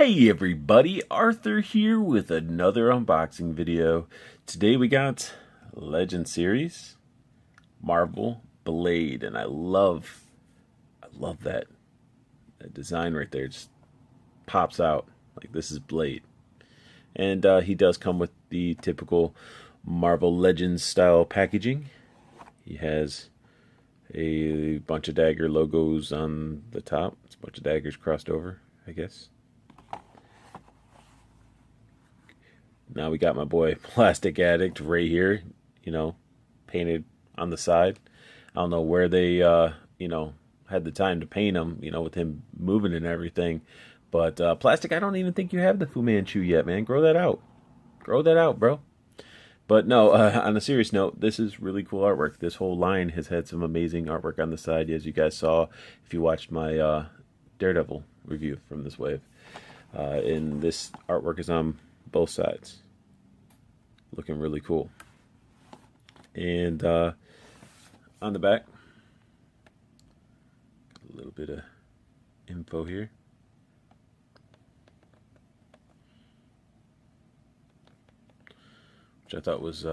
Hey everybody, Arthur here with another unboxing video. Today we got Legend Series Marvel Blade, and I love that design right there. It just pops out like this is Blade. And he does come with the typical Marvel Legends style packaging. He has a bunch of dagger logos on the top. It's a bunch of daggers crossed over, I guess. Now we got my boy Plastic Addict right here, painted on the side. I don't know where they, had the time to paint him, with him moving and everything. But Plastic, I don't even think you have the Fu Manchu yet, man. Grow that out. Grow that out, bro. But no, on a serious note, this is really cool artwork. This whole line has had some amazing artwork on the side, as you guys saw if you watched my Daredevil review from this wave. And this artwork is on both sides. Looking really cool. And on the back, a little bit of info here. Which I thought was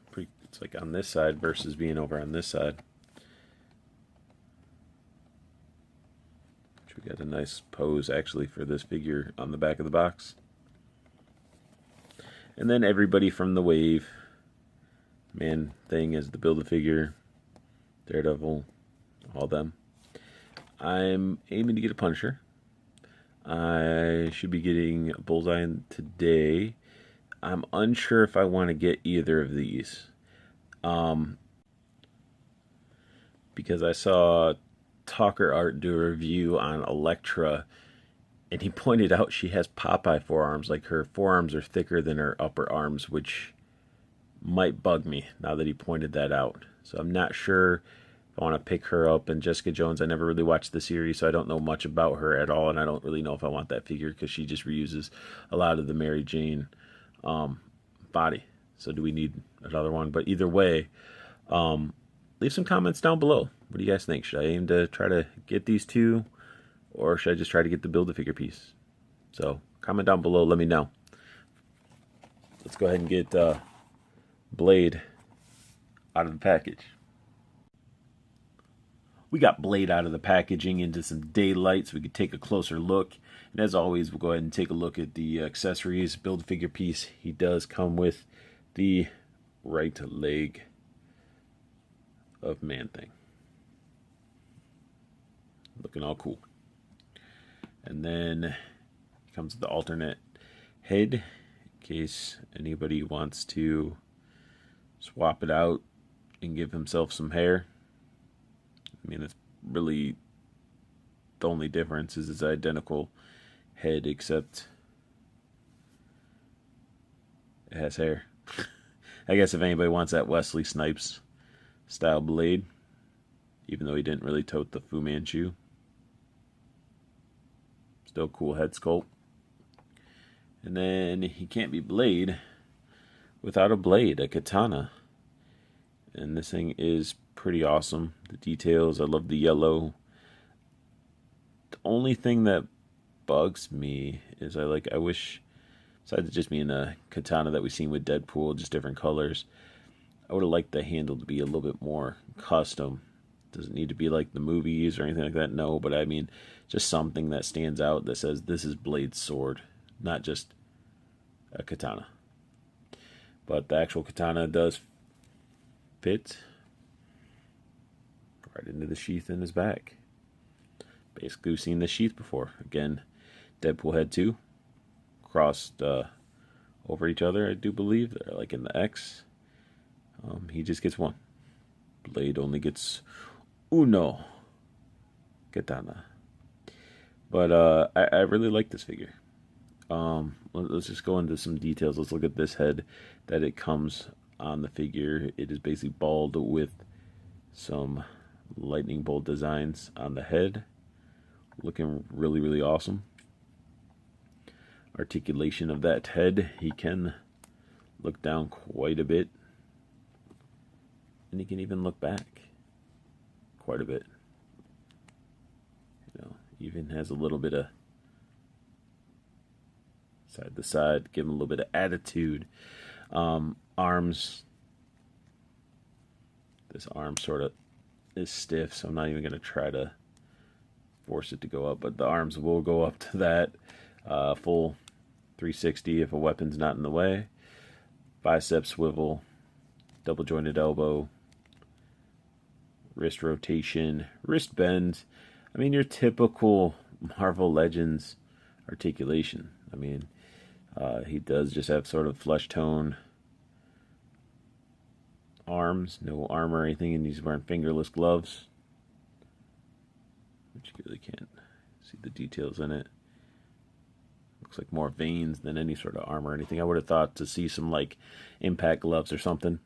pretty, it's like on this side versus being over on this side. Which we got a nice pose actually for this figure on the back of the box. And then everybody from the wave, Man Thing as the Build-A-Figure, Daredevil, all them. I'm aiming to get a Punisher. I should be getting a Bullseye today. I'm unsure if I want to get either of these. Because I saw Talker Art do a review on Elektra, and he pointed out she has Popeye forearms. Like, her forearms are thicker than her upper arms, which might bug me now that he pointed that out. So I'm not sure if I want to pick her up. And Jessica Jones, I never really watched the series, so I don't know much about her at all. And I don't really know if I want that figure because she just reuses a lot of the Mary Jane body. So do we need another one? But either way, leave some comments down below. What do you guys think? Should I aim to try to get these two? Or should I just try to get the Build-A-Figure piece? So, comment down below, let me know. Let's go ahead and get Blade out of the package. We got Blade out of the packaging into some daylight so we could take a closer look. And as always, we'll go ahead and take a look at the accessories. Build-A-Figure piece, he does come with the right leg of Man Thing. Looking all cool. And then comes the alternate head in case anybody wants to swap it out and give himself some hair. I mean, it's really the only difference is it's identical head except it has hair. I guess if anybody wants that Wesley Snipes style Blade, even though he didn't really tote the Fu Manchu. Still cool head sculpt. And then he can't be Blade without a blade, a katana. And this thing is pretty awesome. The details, I love the yellow. The only thing that bugs me is I wish, besides it just being a katana that we've seen with Deadpool, just different colors, I would have liked the handle to be a little bit more custom. Doesn't need to be like the movies or anything like that, no, but I mean, just something that stands out that says this is Blade's sword, not just a katana. But the actual katana does fit right into the sheath in his back. Basically, we've seen the sheath before. Again, Deadpool had two crossed over each other, I do believe. They're like in the X. He just gets one. Blade only gets uno katana. But I really like this figure. Let's just go into some details. Let's look at this head that it comes on the figure. It is basically bald with some lightning bolt designs on the head. Looking really, really awesome. Articulation of that head. He can look down quite a bit. And he can even look back quite a bit. Even has a little bit of side to side, give him a little bit of attitude. Arms, this arm sort of is stiff, so I'm not even going to try to force it to go up, but the arms will go up to that full 360 if a weapon's not in the way. Bicep swivel, double jointed elbow, wrist rotation, wrist bend. I mean, your typical Marvel Legends articulation. I mean, he does just have sort of flesh tone arms, no armor or anything, and he's wearing fingerless gloves, which you really can't see the details in it. Looks like more veins than any sort of armor or anything. I would have thought to see some like impact gloves or something.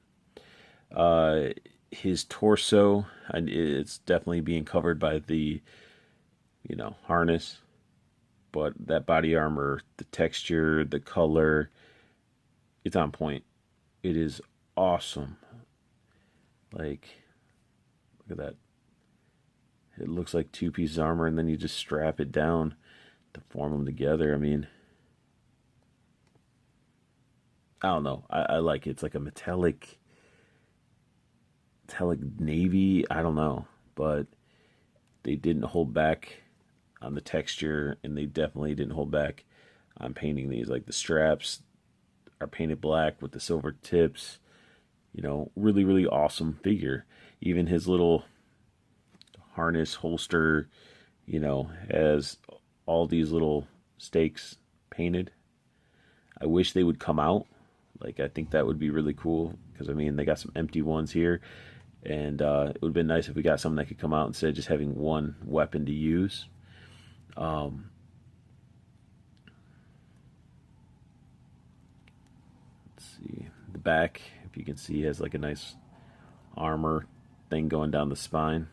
His torso, it's definitely being covered by the, harness, but that body armor, the texture, the color, it's on point. It is awesome. Like, look at that. It looks like two pieces of armor, and then you just strap it down to form them together. I mean, I don't know. I like it. It's like a metallic navy. I don't know, but they didn't hold back on the texture, and they definitely didn't hold back on painting these. Like the straps are painted black with the silver tips. Really, really awesome figure. Even his little harness holster, has all these little stakes painted. I wish they would come out. Like, I think that would be really cool, because, I mean, they got some empty ones here, and it would have been nice if we got something that could come out instead of just having one weapon to use. Let's see. The back, if you can see, has like a nice armor thing going down the spine.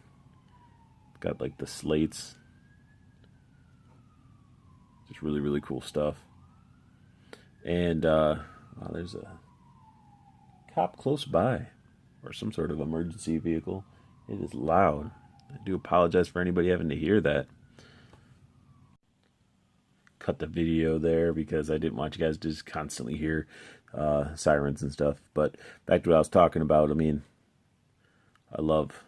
Got like the slates. Just really, really cool stuff. And there's a cop close by, or some sort of emergency vehicle. It is loud. I do apologize for anybody having to hear that. Cut the video there because I didn't want you guys to just constantly hear sirens and stuff. But back to what I was talking about. I mean, I love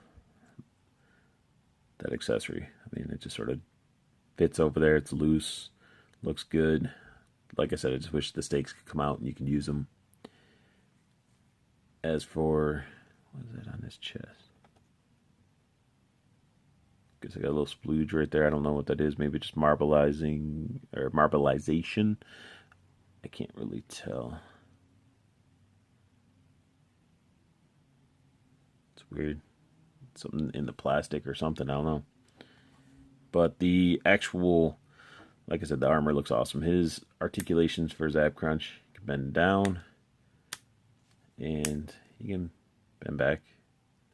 that accessory. I mean, it just sort of fits over there. It's loose, looks good. Like I said, I just wish the stakes could come out and you can use them. As for, what is that on his chest? Guess I got a little splooge right there. I don't know what that is. Maybe just marbleization. I can't really tell. It's weird. Something in the plastic or something. I don't know. But the actual, like I said, the armor looks awesome. His articulations for his ab crunch, can bend down, and he can bend back.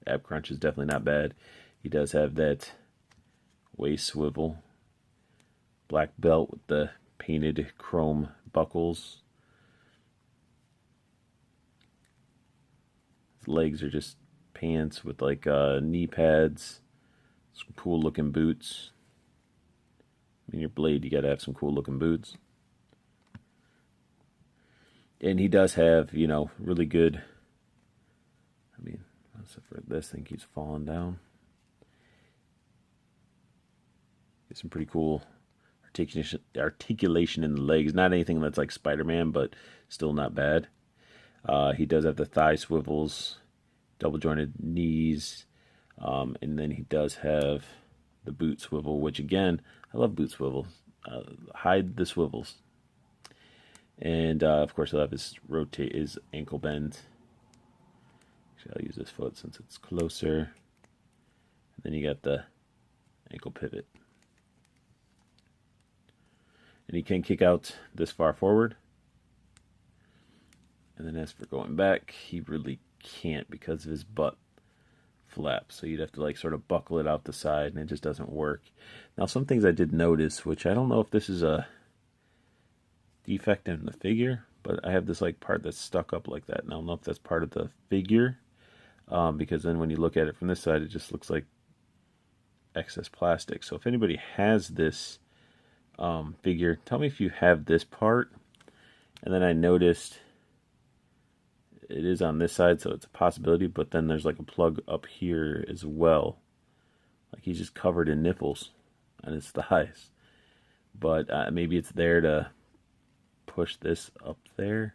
Ab crunch is definitely not bad. He does have that waist swivel, black belt with the painted chrome buckles. His legs are just pants with like knee pads, some cool looking boots. I mean, your blade, you gotta have some cool looking boots. And he does have, really good, I mean, except for this thing keeps falling down. Get some pretty cool articulation in the legs. Not anything that's like Spider-Man, but still not bad. He does have the thigh swivels, double jointed knees, and then he does have the boot swivel, which again, I love boot swivels. Hide the swivels. And of course, he'll have his ankle bend. Actually, I'll use this foot since it's closer. And then you got the ankle pivot. And he can kick out this far forward. And then as for going back, he really can't because of his butt flap. So you'd have to like sort of buckle it out the side, and it just doesn't work. Now, some things I did notice, which I don't know if this is a defect in the figure, but I have this like part that's stuck up like that. And I don't know if that's part of the figure, because then when you look at it from this side, it just looks like excess plastic. So if anybody has this figure, tell me if you have this part And then I noticed it is on this side, so it's a possibility, but then there's like a plug up here as well. Like he's just covered in nipples on his thighs. But maybe it's there to push this up there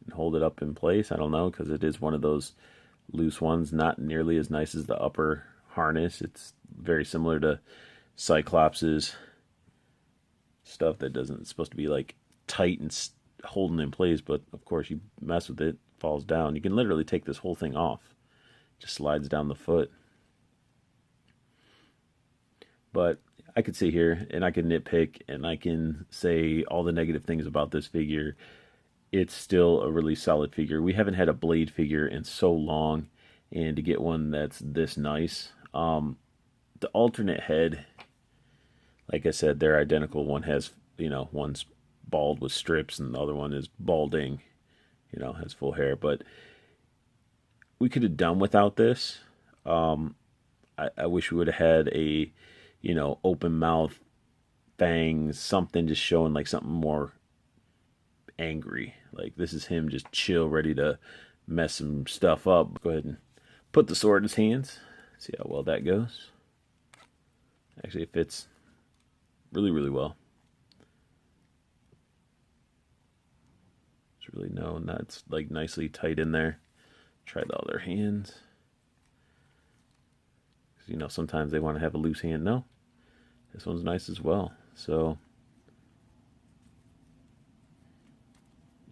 and hold it up in place. I don't know, because it is one of those loose ones, not nearly as nice as the upper harness. It's very similar to Cyclops's stuff that doesn't, it's supposed to be like tight and holding in place, but of course you mess with it, it falls down. You can literally take this whole thing off. It just slides down the foot. But I could sit here and I can nitpick and I can say all the negative things about this figure. It's still a really solid figure. We haven't had a Blade figure in so long, and to get one that's this nice. The alternate head, like I said, they're identical. One has, one's bald with strips and the other one is balding, has full hair. But we could have done without this. I wish we would have had a, open mouth, fangs, something just showing like something more angry. Like this is him just chill, ready to mess some stuff up. Go ahead and put the sword in his hands. See how well that goes. Actually, it fits really, really well. There's really no, that's like nicely tight in there. Try the other hands. Sometimes they want to have a loose hand. No, this one's nice as well. So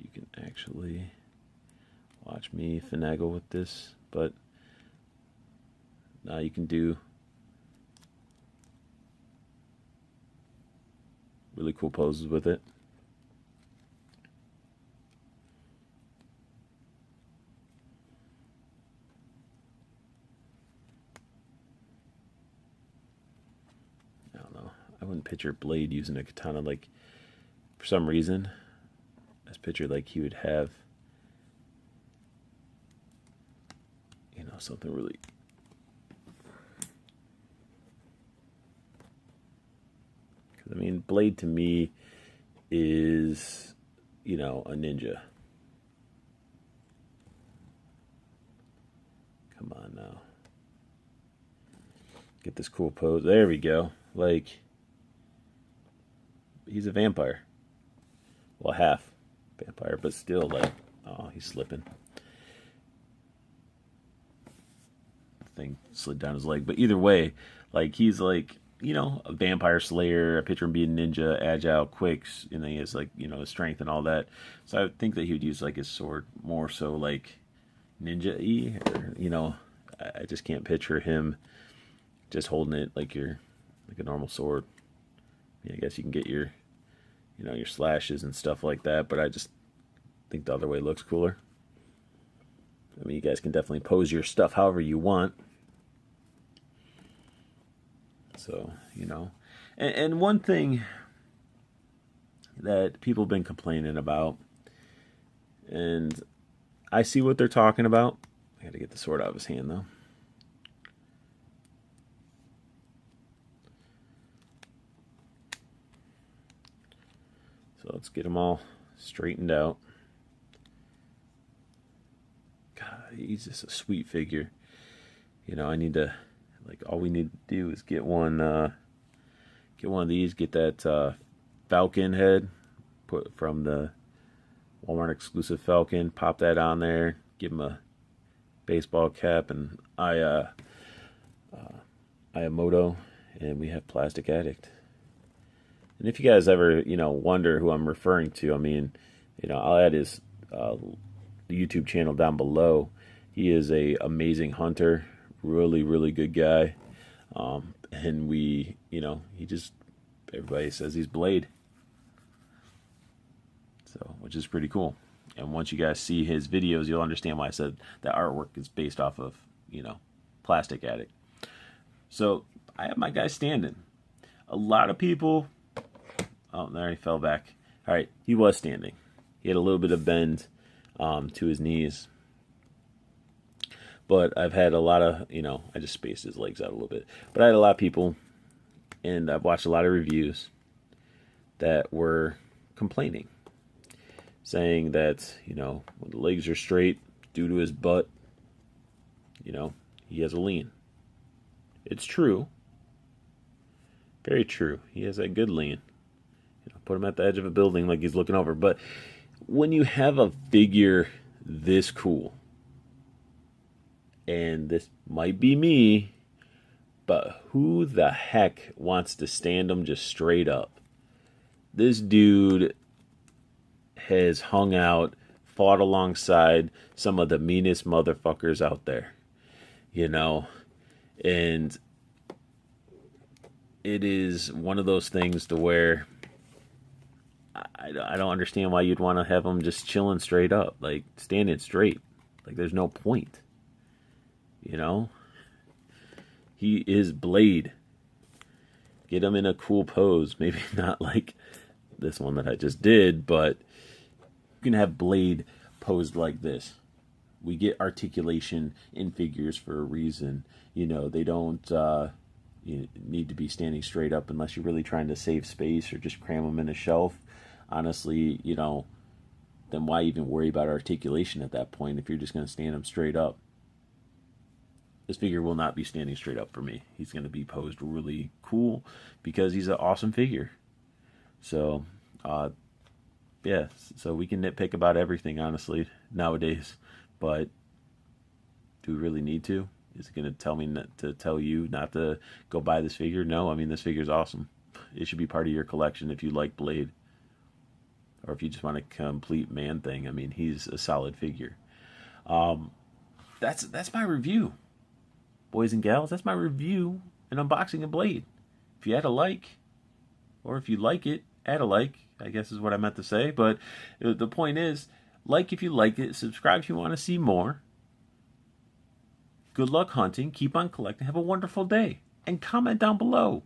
you can actually watch me finagle with this, but now you can do really cool poses with it. I don't know. I wouldn't picture Blade using a katana. Like, for some reason, I just picture like he would have, something really. Because, Blade to me is, a ninja. Come on now. Get this cool pose. There we go. Like, he's a vampire. Well, half vampire, but still, like, oh, he's slipping. Thing slid down his leg. But either way, like, he's like, a vampire slayer. I picture him being ninja, agile, quick, and then he has like, his strength and all that. So I would think that he would use like his sword more so like ninja-y, or, I just can't picture him just holding it like a normal sword. I guess you can get your, your slashes and stuff like that, but I just think the other way looks cooler. You guys can definitely pose your stuff however you want. So, and one thing that people have been complaining about, and I see what they're talking about. I gotta get the sword out of his hand, though. So let's get them all straightened out. God, he's just a sweet figure. I need to, like, all we need to do is get one of these, get that Falcon head put from the Walmart exclusive Falcon, pop that on there, give him a baseball cap, and Ayamoto, and we have Plastic Addict. And if you guys ever, wonder who I'm referring to, I'll add his YouTube channel down below. He is a amazing hunter, really, really good guy. And he just, everybody says he's Blade. So, which is pretty cool. And once you guys see his videos, you'll understand why I said that artwork is based off of, Plastic Addict. So, I have my guy standing. A lot of people, oh, there he fell back. All right, he was standing. He had a little bit of bend to his knees. But I've had a lot of, I just spaced his legs out a little bit. But I had a lot of people, and I've watched a lot of reviews that were complaining saying that, when the legs are straight due to his butt, he has a lean. It's true. Very true. He has that good lean. Put him at the edge of a building like he's looking over. But when you have a figure this cool, and this might be me, but who the heck wants to stand him just straight up? This dude has hung out, fought alongside some of the meanest motherfuckers out there, and it is one of those things to where I don't understand why you'd want to have him just chilling straight up, like standing straight. Like there's no point, He is Blade. Get him in a cool pose. Maybe not like this one that I just did, but you can have Blade posed like this. We get articulation in figures for a reason. They don't need to be standing straight up unless you're really trying to save space or just cram them in a shelf. Honestly, then why even worry about articulation at that point if you're just going to stand them straight up? This figure will not be standing straight up for me. He's going to be posed really cool because he's an awesome figure. So, yeah, so we can nitpick about everything, honestly, nowadays. But do we really need to? Is it going to tell me to tell you not to go buy this figure? No, I mean, this figure's awesome. It should be part of your collection if you like Blade. Or if you just want a complete man thing. I mean, he's a solid figure. That's my review. Boys and gals, that's my review and unboxing of Blade. If you had a like, or if you like it, add a like, I guess is what I meant to say. But the point is, like if you like it, subscribe if you want to see more. Good luck hunting, keep on collecting, have a wonderful day, and comment down below.